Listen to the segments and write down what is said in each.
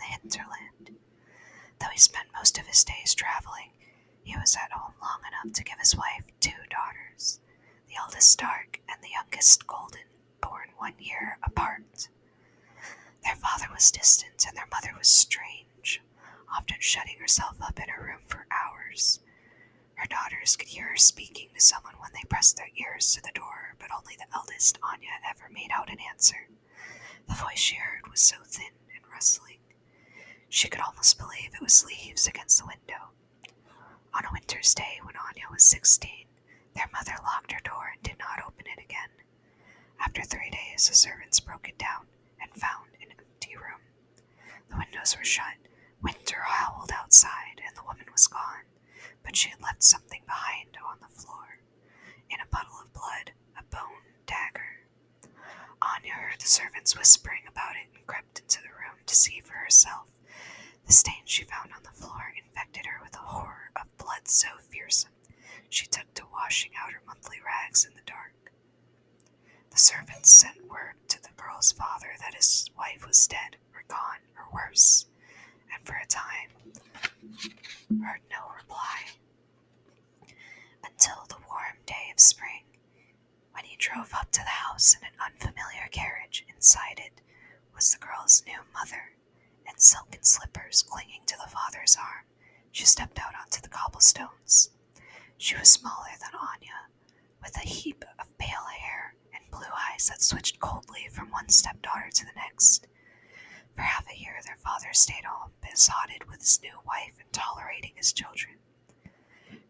hinterland. Though he spent most of his days traveling, he was at home long enough to give his wife 2 daughters, the eldest dark and the youngest golden, born 1 year apart. Their father was distant and their mother was strange, often shutting herself up in her room for hours. Her daughters could hear her speaking to someone when they pressed their ears to the door, but only the eldest, Anya, ever made out an answer. The voice she heard was so thin and rustling, she could almost believe it was leaves against the window. On a winter's day when Anya was 16, their mother locked her door and did not open it again. After 3 days, the servants broke it down and found an empty room. The windows were shut, winter howled outside, and the woman was gone, but she had left something behind on the floor. In a puddle of blood, a bone dagger. Anya heard the servants whispering about it and crept into the room to see for herself. The stain she found on the floor infected her with a horror of blood so fearsome she took to washing out her monthly rags in the dark. The servants sent word to the girl's father that his wife was dead or gone or worse, and for a time heard no reply. Until the warm day of spring, when he drove up to the house in an unfamiliar carriage. Inside it was the girl's new mother, in silken slippers clinging to the father's arm. She stepped out onto the cobblestones. She was smaller than Anya, with a heap of pale hair and blue eyes that switched coldly from one stepdaughter to the next. For half a year their father stayed home, besotted with his new wife and tolerating his children.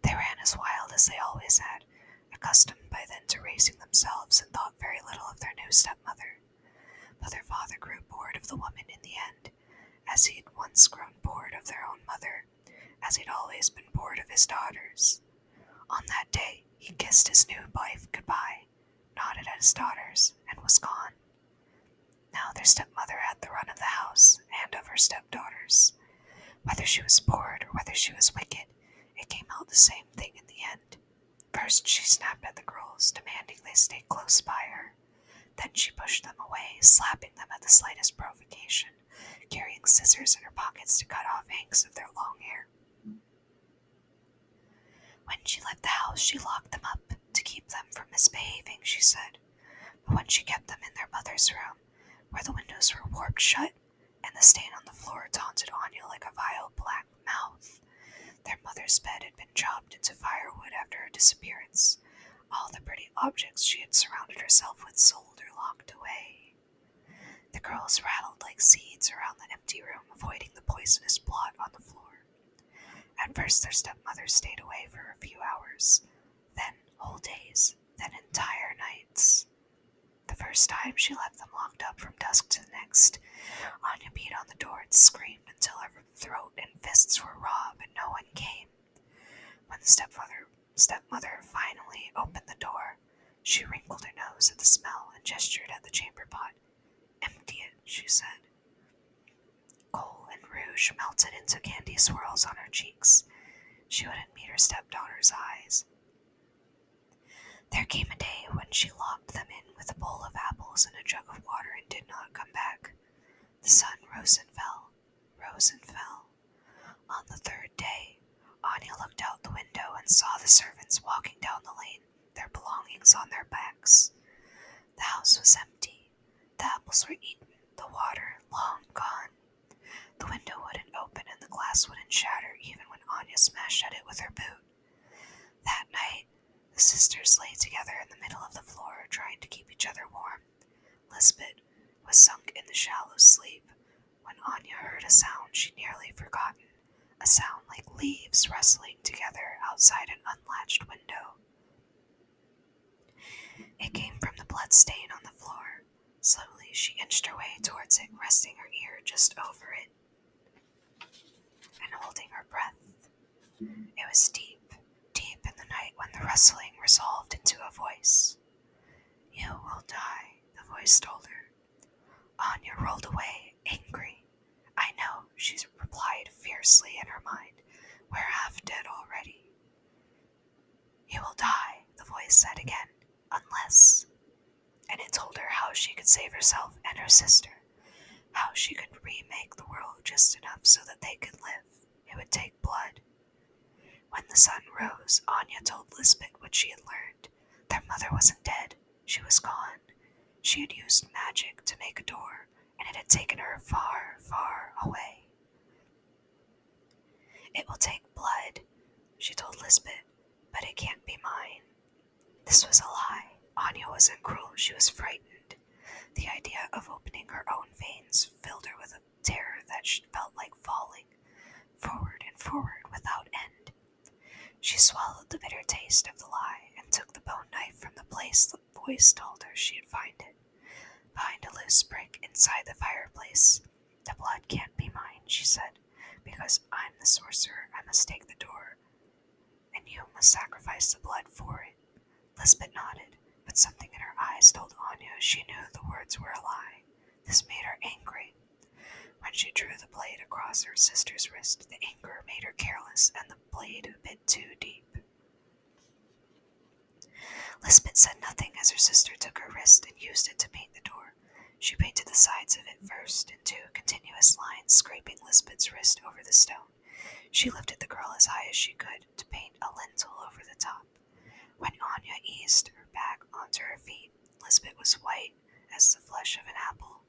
They ran as wild as they always had, accustomed by then to racing themselves, and thought very little of their new stepmother. But their father grew bored of the woman in the end, as he'd once grown bored of their own mother, as he'd always been bored of his daughters. On that day, he kissed his new wife goodbye, nodded at his daughters, and was gone. Now their stepmother had the run of the house and of her stepdaughters. Whether she was bored or whether she was wicked, it came out the same thing in the end. First she snapped at the girls, demanding they stay close by her. Then she pushed them away, slapping them at the slightest provocation, carrying scissors in her pockets to cut off hanks of their long hair. When she left the house, she locked them up to keep them from misbehaving, she said. But when she kept them in their mother's room, where the windows were warped shut, and the stain on the floor taunted Anya like a vile black mouth, their mother's bed had been chopped into firewood after her disappearance. All the pretty objects she had surrounded herself with sold or locked away. The girls rattled like seeds around the empty room, avoiding the poisonous blot on the floor. At first their stepmother stayed away for a few hours, then whole days, then entire nights. The first time she left them locked up from dusk to the next. Anya beat on the door and screamed until her throat and fists were raw, but no one came. When the stepmother finally opened the door, she wrinkled her nose at the smell and gestured at the chamber pot. "Empty it," she said. Kohl and rouge melted into candy swirls on her cheeks. She wouldn't meet her stepdaughter's eyes. There came a day when she locked them in with a bowl of apples and a jug of water and did not come back. The sun rose and fell, rose and fell. On the third day, Anya looked out the window and saw the servants walking down the lane, their belongings on their backs. The house was empty. The apples were eaten, the water long gone. The window wouldn't open and the glass wouldn't shatter even when Anya smashed at it with her boot. That night, the sisters lay together in the middle of the floor, trying to keep each other warm. Lisbeth was sunk in the shallow sleep when Anya heard a sound she'd nearly forgotten, a sound like leaves rustling together outside an unlatched window. It came from the blood stain on the floor. Slowly she inched her way towards it, resting her ear just over it and holding her breath. It was deep, deep in the night when the rustling resolved into a voice. "You will die," the voice told her. Anya rolled away, angry. "I know," she replied fiercely in her mind. "We're half dead already." "You will die," the voice said again, "unless..." And it told her how she could save herself and her sister. how she could remake the world just enough so that they could live. It would take blood. When the sun rose, Anya told Lisbeth what she had learned. Their mother wasn't dead. She was gone. She had used magic to make a door, and it had taken her far, far away. It will take blood, she told Lisbeth, but it can't be mine. This was a lie. Anya wasn't cruel, she was frightened. The idea of opening her own veins filled her with a terror that she felt like falling, forward and forward without end. She swallowed the bitter taste of the lie and took the bone knife from the place the voice told her she'd find it, behind a loose brick inside the fireplace. The blood can't be mine, she said, because I'm the sorcerer. I must take the door, and you must sacrifice the blood for it. Lisbeth nodded, but something in her eyes told Anya she knew the words were a lie. This made her angry. When she drew the blade across her sister's wrist, the anger made her careless and the blade a bit too deep. Lisbeth said nothing as her sister took her wrist and used it to paint the door. She painted the sides of it first in two continuous lines, scraping Lisbeth's wrist over the stone. She lifted the girl as high as she could to paint a lintel over the top. When Anya eased her back onto her feet, Lisbeth was white as the flesh of an apple.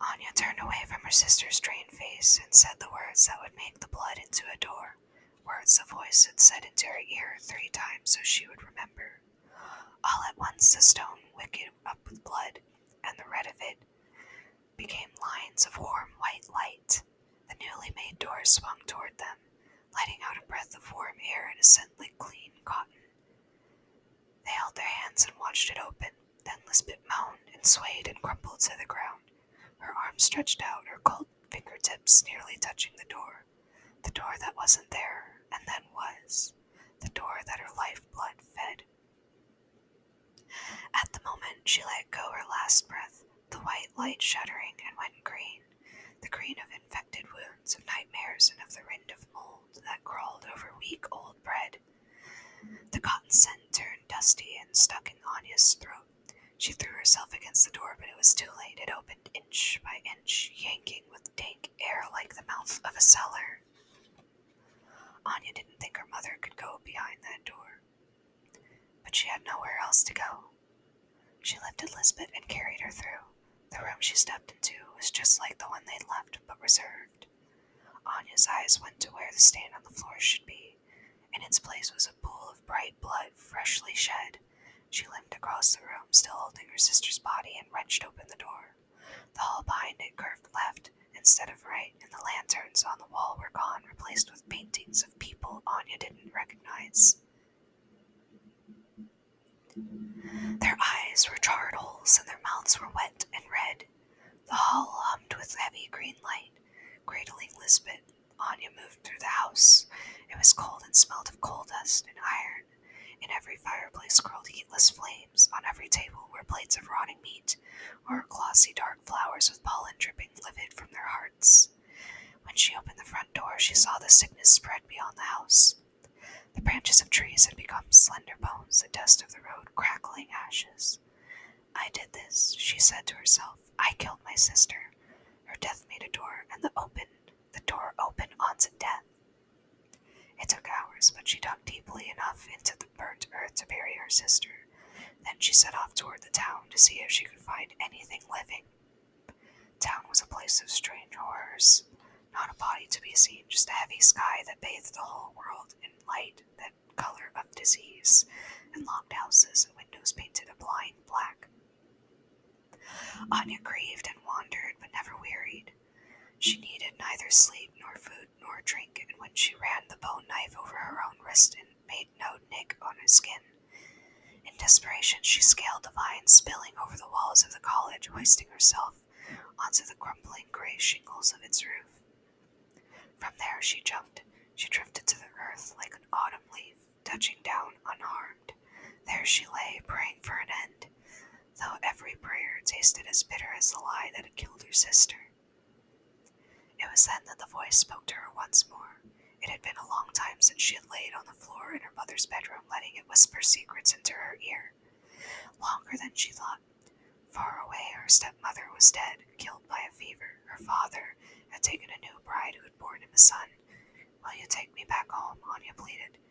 Anya turned away from her sister's strained face and said the words that would make the blood into a door, words the voice had said into her ear 3 times so she would remember. All at once the stone wicketed up with blood, and the red of it became lines of warm white light. The newly made door swung toward them, letting out a breath of warm air and a scent like clean cotton. They held their hands and watched it open. Then Lisbeth moaned and swayed and crumpled to the ground. Her arms stretched out, her cold fingertips nearly touching the door that wasn't there, and then was, the door that her lifeblood fed. At the moment she let go her last breath, the white light shuddering and went green, the green of infected wounds, of nightmares, and of the rind of mold that crawled over week-old bread. The cotton scent turned dusty and stuck in Anya's throat. She threw herself against the door, but it was too late. It opened inch by inch, yanking with dank air like the mouth of a cellar. Anya didn't think her mother could go behind that door, but she had nowhere else to go. She lifted Lisbeth and carried her through. The room she stepped into was just like the one they'd left, but reserved. Anya's eyes went to where the stain on the floor should be. In its place was a pool of bright blood, freshly shed. She limped across the room, still holding her sister's body, and wrenched open the door. The hall behind it curved left instead of right, and the lanterns on the wall were gone, replaced with paintings of people Anya didn't recognize. Their eyes were charred holes, and their mouths were wet and red. The hall hummed with heavy green light. Cradling Lisbeth, Anya moved through the house. It was cold and smelled of coal dust and iron. In every fireplace curled heatless flames. On every table were plates of rotting meat, or glossy dark flowers with pollen dripping livid from their hearts. When she opened the front door, she saw the sickness spread beyond the house. The branches of trees had become slender bones, the dust of the road crackling ashes. I did this, she said to herself. I killed my sister. Her death made a door, and the door opened onto death. It took hours, but she dug deeply enough into the burnt earth to bury her sister. Then she set off toward the town to see if she could find anything living. Town was a place of strange horrors. Not a body to be seen, just a heavy sky that bathed the whole world in light, that color of disease, and locked houses and windows painted a blind black. Anya grieved and wandered, but never wearied. She needed neither sleep nor food nor drink, and when she ran the bone knife over her own wrist and made no nick on her skin, in desperation she scaled the vines spilling over the walls of the college, hoisting herself onto the crumbling gray shingles of its roof. From there she jumped. She drifted to the earth like an autumn leaf, touching down unharmed. There she lay, praying for an end, though every prayer tasted as bitter as the lie that had killed her sister. It was then that the voice spoke to her once more. It had been a long time since she had laid on the floor in her mother's bedroom, letting it whisper secrets into her ear. Longer than she thought. Far away, her stepmother was dead, killed by a fever. Her father had taken a new bride who had borne him a son. Will you take me back home? Anya pleaded.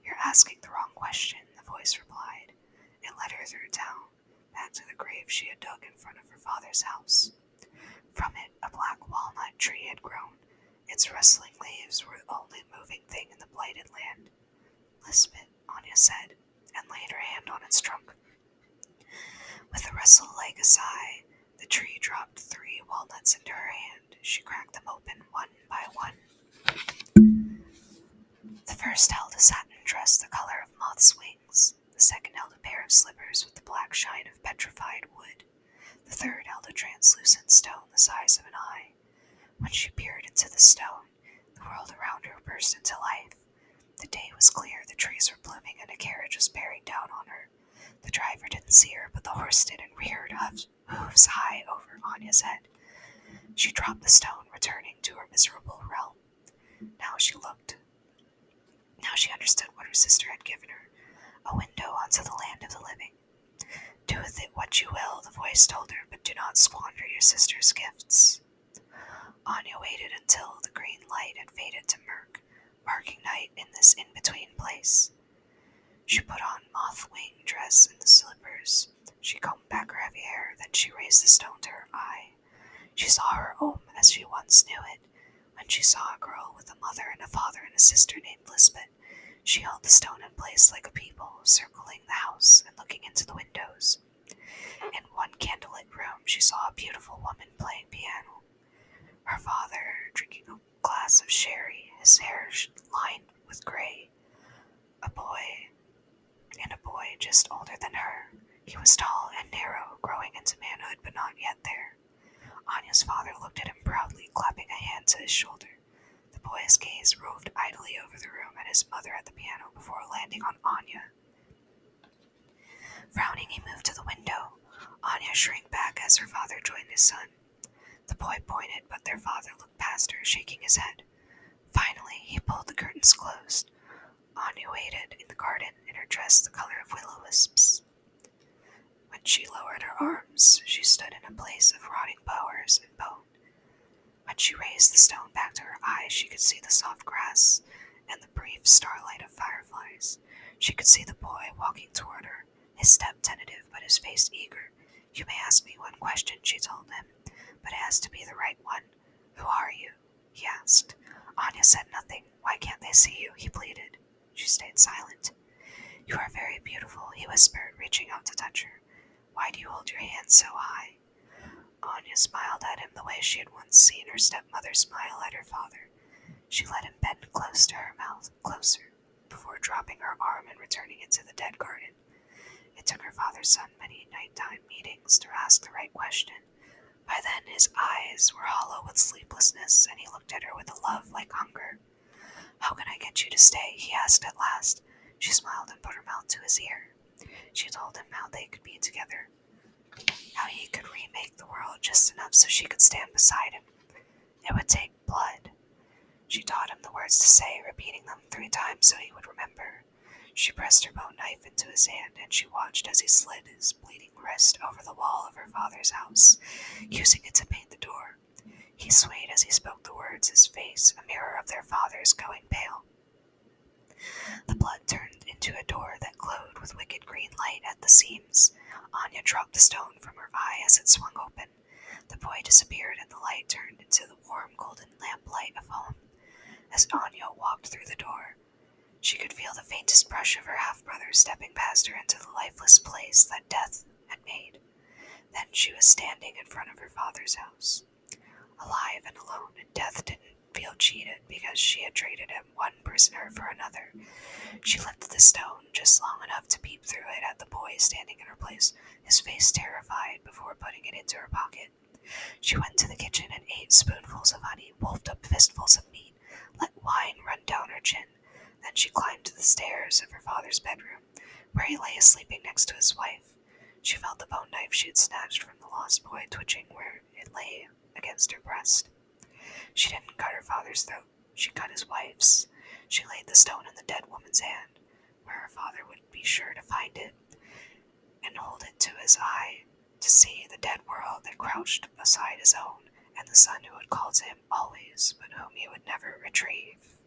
You're asking the wrong question, the voice replied. It led her through town, back to the grave she had dug in front of her father's house. From it, a black walnut tree had grown. Its rustling leaves were the only moving thing in the blighted land. Lisbeth, Anya said, and laid her hand on its trunk. With a rustle like a sigh, the tree dropped 3 walnuts into her hand. She cracked them open one by one. The first held a satin dress the color of moth's wings. The second held a pair of slippers with the black shine of petrified wood. The third held a translucent stone the size of an eye. When she peered into the stone, the world around her burst into life. The day was clear, the trees were blooming, and a carriage was bearing down on her. The driver didn't see her, but the horse did and reared hooves high over Anya's head. She dropped the stone, returning to her miserable realm. Now she understood what her sister had given her, a window onto the land of the living. Do with it what you will, the voice told her, but do not squander your sister's gifts. Anya waited until the green light had faded to murk, marking night in this in-between place. She put on moth-wing dress and the slippers. She combed back her heavy hair, then she raised the stone to her eye. She saw her home as she once knew it, when she saw a girl with a mother and a father and a sister named Lisbeth. She held the stone in place like a people, circling the house and looking into the windows. In one candlelit room, she saw a beautiful woman playing piano. Her father drinking a glass of sherry, his hair lined with gray. A boy just older than her. He was tall and narrow, growing into manhood but not yet there. Anya's father looked at him proudly, clapping a hand to his shoulder. The boy's gaze roved idly over the room and his mother at the piano before landing on Anya. Frowning, he moved to the window. Anya shrank back as her father joined his son. The boy pointed, but their father looked past her, shaking his head. Finally, he pulled the curtains closed. Anya waited in the garden, in her dress the color of will-o-wisps. When she lowered her arms, she stood in a place of rotting bowers and bone. When she raised the stone back to her eyes, she could see the soft grass and the brief starlight of fireflies. She could see the boy walking toward her, his step tentative but his face eager. You may ask me one question, she told him, but it has to be the right one. Who are you? He asked. Anya said nothing. Why can't they see you? He pleaded. She stayed silent. You are very beautiful, he whispered, reaching out to touch her. Why do you hold your hands so high? Anya smiled at him the way she had once seen her stepmother smile at her father. She let him bend close to her mouth, closer, before dropping her arm and returning it to the dead garden. It took her father's son many nighttime meetings to ask the right question. By then his eyes were hollow with sleeplessness, and he looked at her with a love like hunger. How can I get you to stay? He asked at last. She smiled and put her mouth to his ear. She told him how they could be together, how he could remake the world just enough so she could stand beside him. It would take blood. She taught him the words to say, repeating them 3 times so he would remember. She pressed her bone knife into his hand, and she watched as he slid his bleeding wrist over the wall of her father's house, using it to paint the door. He swayed as he spoke the words, his face a mirror of their father's, going pale. The blood turned into a door that glowed with wicked green light at the seams. Anya dropped the stone from her eye as it swung open. The boy disappeared, and the light turned into the warm golden lamplight of home. As Anya walked through the door, she could feel the faintest brush of her half-brother stepping past her into the lifeless place that death had made. Then she was standing in front of her father's house, alive and alone, and death didn't feel cheated because she had traded him one prisoner for another. She lifted the stone just long enough to peep through it at the boy standing in her place, his face terrified, before putting it into her pocket. She went to the kitchen and ate spoonfuls of honey, wolfed up fistfuls of meat, let wine run down her chin. Then she climbed to the stairs of her father's bedroom, where he lay sleeping next to his wife. She felt the bone knife she had snatched from the lost boy twitching where it lay against her breast. She didn't cut her father's throat, she cut his wife's. She laid the stone in the dead woman's hand, where her father would be sure to find it, and hold it to his eye to to see the dead world that crouched beside his own, and the son who had called to him always, but whom he would never retrieve.